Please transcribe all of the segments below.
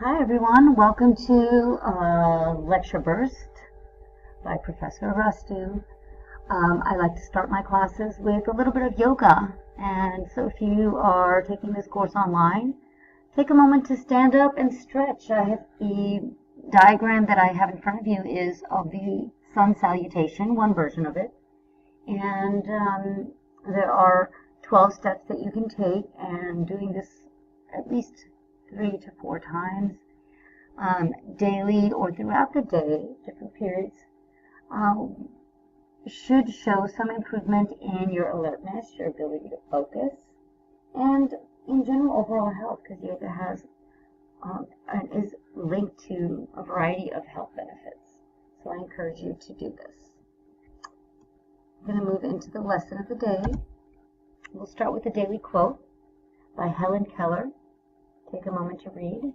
Hi everyone, welcome to Lecture Burst by Professor Rastu. I like to start my classes with a little bit of yoga, and so if you are taking this course online, take a moment to stand up and stretch. I have the diagram that I have in front of you is of the sun salutation, one version of it, and there are 12 steps that you can take, and doing this at least 3 to 4 times daily or throughout the day, different periods, should show some improvement in your alertness, your ability to focus, and in general overall health, because yoga has and is linked to a variety of health benefits. So I encourage you to do this. I'm going to move into the lesson of the day. We'll start with the daily quote by Helen Keller. Take a moment to read.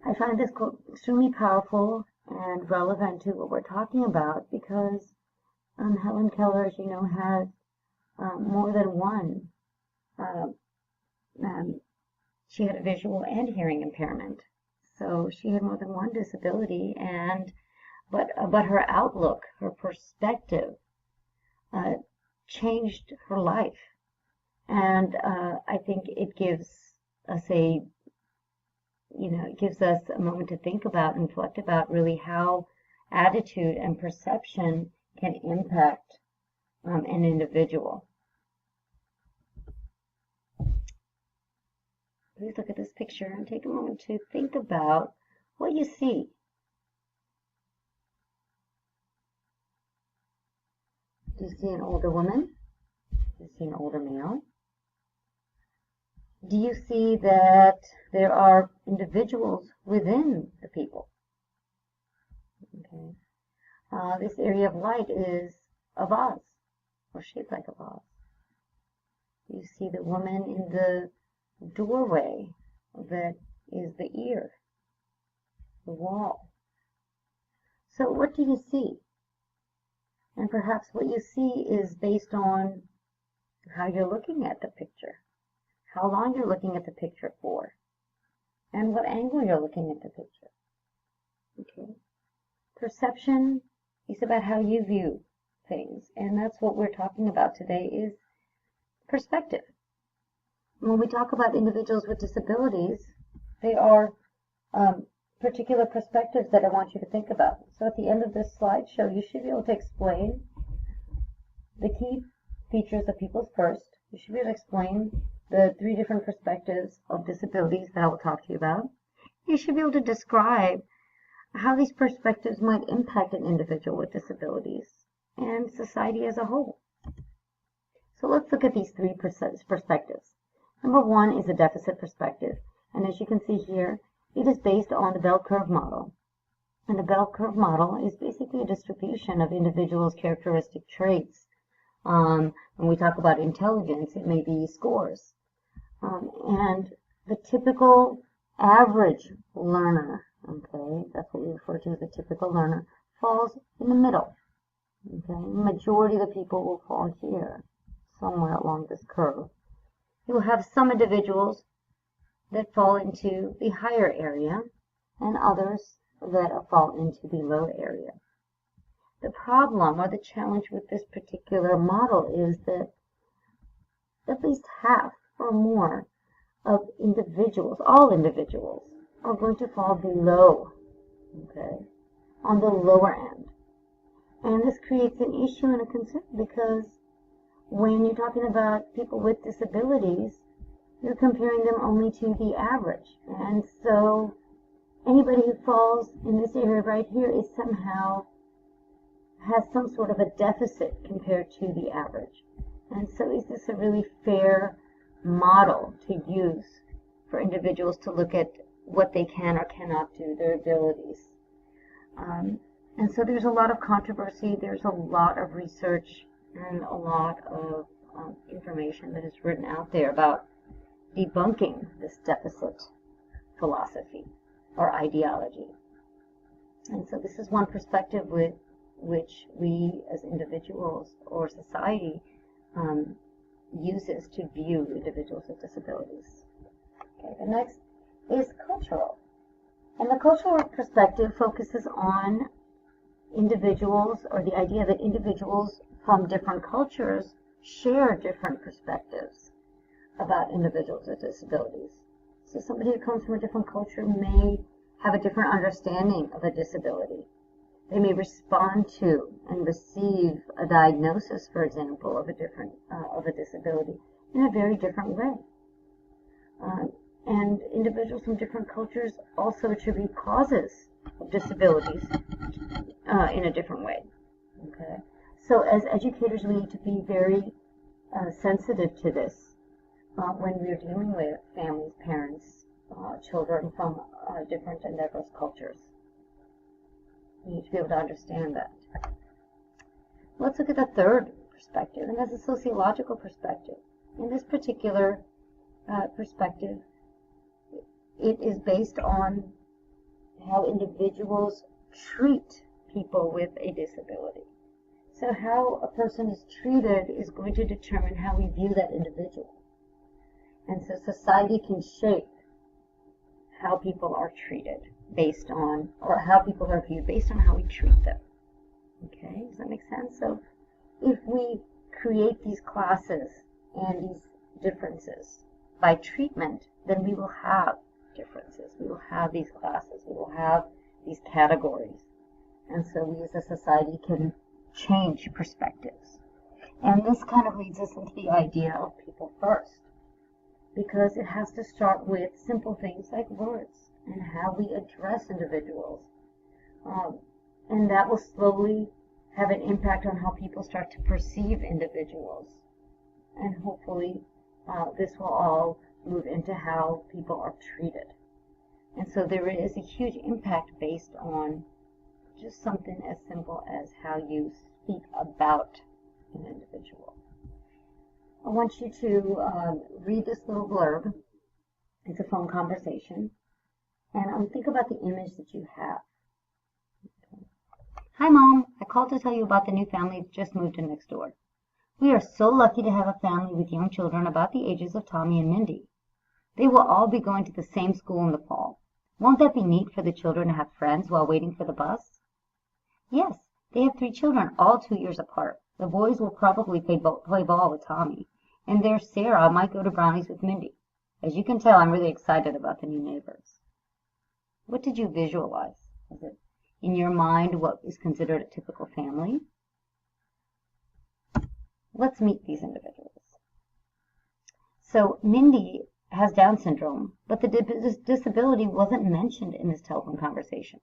I find this quote extremely powerful and relevant to what we're talking about because Helen Keller, as you know, has more than one. She had a visual and hearing impairment, so she had more than one disability, but her outlook, her perspective, changed her life, and I think it gives us it gives us a moment to think about and reflect about really how attitude and perception can impact an individual. Please look at this picture and take a moment to think about what you see. Do you see an older woman? Do you see an older male? Do you see that there are individuals within the people? Okay. This area of light is a vase, or shaped like a vase. You see the woman in the doorway that is the ear, the wall. So what do you see? And perhaps what you see is based on how you're looking at the picture, how long you're looking at the picture for, and what angle you're looking at the picture. Okay. Perception is about how you view things, and that's what we're talking about today is perspective. When we talk about individuals with disabilities, they are particular perspectives that I want you to think about. So at the end of this slideshow, you should be able to explain the key features of People's First. You should be able to explain the 3 different perspectives of disabilities that I will talk to you about. You should be able to describe how these perspectives might impact an individual with disabilities and society as a whole. So let's look at these 3 perspectives. Number 1 is a deficit perspective, and as you can see here, it is based on the bell curve model. And the bell curve model is basically a distribution of individuals' characteristic traits. When we talk about intelligence, it may be scores. And the typical average learner, okay, that's what we refer to as the typical learner, falls in the middle. Okay, the majority of the people will fall here, somewhere along this curve. You will have some individuals that fall into the higher area and others that fall into the low area. The problem or the challenge with this particular model is that at least half or more of individuals, all individuals, are going to fall below, okay, on the lower end. And this creates an issue and a concern because when you're talking about people with disabilities, you're comparing them only to the average. And so anybody who falls in this area right here is somehow has some sort of a deficit compared to the average. And so is this a really fair model to use for individuals to look at what they can or cannot do, their abilities? And so there's a lot of controversy, there's a lot of research and a lot of information that is written out there about debunking this deficit philosophy or ideology. And so this is one perspective with which we as individuals or society uses to view individuals with disabilities. Okay, the next is cultural. And the cultural perspective focuses on individuals, or the idea that individuals from different cultures share different perspectives about individuals with disabilities. So somebody who comes from a different culture may have a different understanding of a disability. They may respond to and receive a diagnosis, for example, of a disability in a very different way. And individuals from different cultures also attribute causes of disabilities in a different way. Okay, so as educators, we need to be very sensitive to this when we are dealing with families, parents, children from different and diverse cultures. We need to be able to understand that. Let's look at the third perspective, and that's a sociological perspective. In this particular perspective, it is based on how individuals treat people with a disability. So how a person is treated is going to determine how we view that individual. And so society can shape how people are treated based on, or how people are viewed based on how we treat them. Okay, does that make sense? So if we create these classes and these differences by treatment, then we will have differences. We will have these classes. We will have these categories. And so we as a society can change perspectives. And this kind of leads us into the idea of people first, because it has to start with simple things like words and how we address individuals. And that will slowly have an impact on how people start to perceive individuals. And hopefully this will all move into how people are treated. And so there is a huge impact based on just something as simple as how you speak about an individual. I want you to read this little blurb. It's a phone conversation. And think about the image that you have. Okay. Hi, Mom. I called to tell you about the new family that just moved in next door. We are so lucky to have a family with young children about the ages of Tommy and Mindy. They will all be going to the same school in the fall. Won't that be neat for the children to have friends while waiting for the bus? Yes, they have 3 children, all 2 years apart. The boys will probably play ball with Tommy, and their Sarah might go to Brownies with Mindy. As you can tell, I'm really excited about the new neighbors. What did you visualize? Is it in your mind what is considered a typical family? Let's meet these individuals. So Mindy has Down syndrome, but the disability wasn't mentioned in this telephone conversation.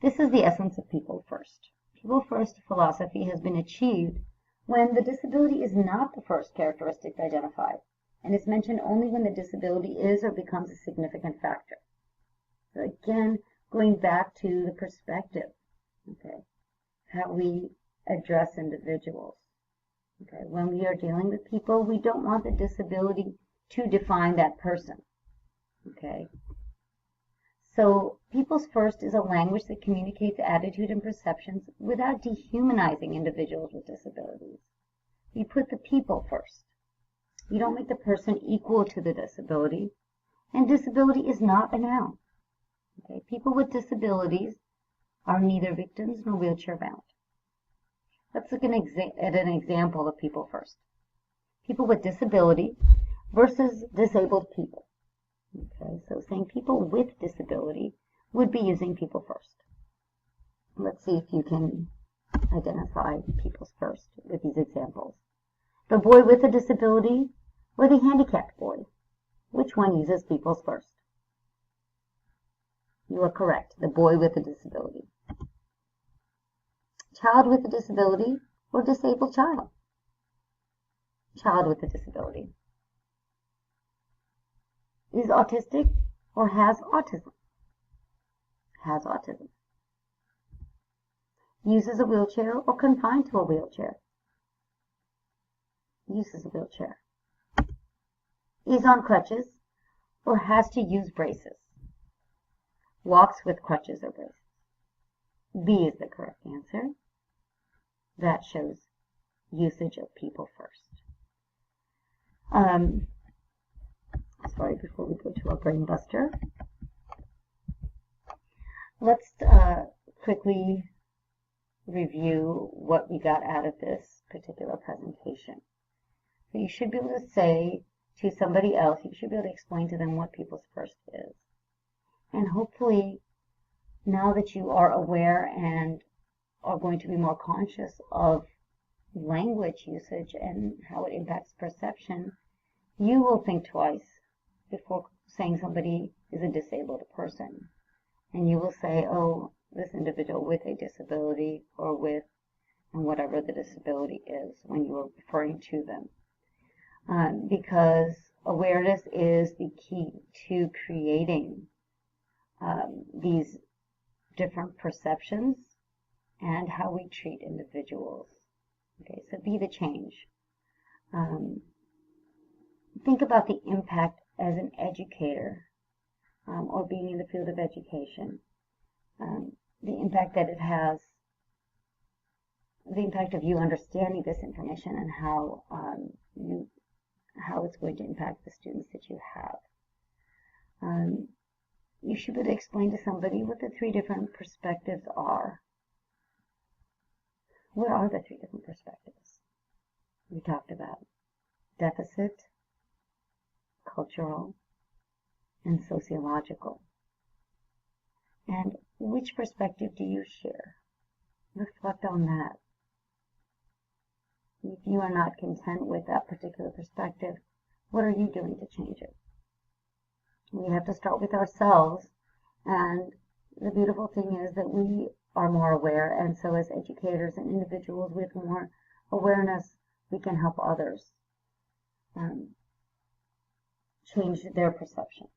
This is the essence of people first. People first philosophy has been achieved when the disability is not the first characteristic identified, and is mentioned only when the disability is or becomes a significant factor. So again, going back to the perspective, okay, how we address individuals. Okay, when we are dealing with people, we don't want the disability to define that person. Okay. So People's First is a language that communicates attitude and perceptions without dehumanizing individuals with disabilities. We put the people first. We don't make the person equal to the disability, and disability is not a noun. Okay? People with disabilities are neither victims nor wheelchair bound. Let's look at an example of people first. People with disability versus disabled people. Okay, so saying people with disability would be using people first. Let's see if you can identify people's first with these examples. The boy with a disability or the handicapped boy? Which one uses people's first? You are correct, the boy with a disability. Child with a disability or disabled child? Child with a disability. Is autistic or has autism? Has autism. Uses a wheelchair or confined to a wheelchair? Uses a wheelchair. Is on crutches or has to use braces? Walks with crutches or braces. B is the correct answer. That shows usage of people first. Sorry, before we go to our brain buster, let's quickly review what we got out of this particular presentation. So you should be able to say to somebody else, you should be able to explain to them what people's first is. And hopefully, now that you are aware and are going to be more conscious of language usage and how it impacts perception, you will think twice before saying somebody is a disabled person. And you will say, oh, this individual with a disability, or with, and whatever the disability is when you are referring to them. Because awareness is the key to creating these different perceptions and how we treat individuals. Okay, so be the change. Think about the impact as an educator or being in the field of education. The impact that it has, the impact of you understanding this information and how it's going to impact the students that you have. You should be able to explain to somebody what the three different perspectives are. What are the three different perspectives? We talked about deficit, cultural, and sociological. And which perspective do you share? Reflect on that. If you are not content with that particular perspective, what are you doing to change it? We have to start with ourselves, and the beautiful thing is that we are more aware, and so as educators and individuals with more awareness, we can help others change their perception.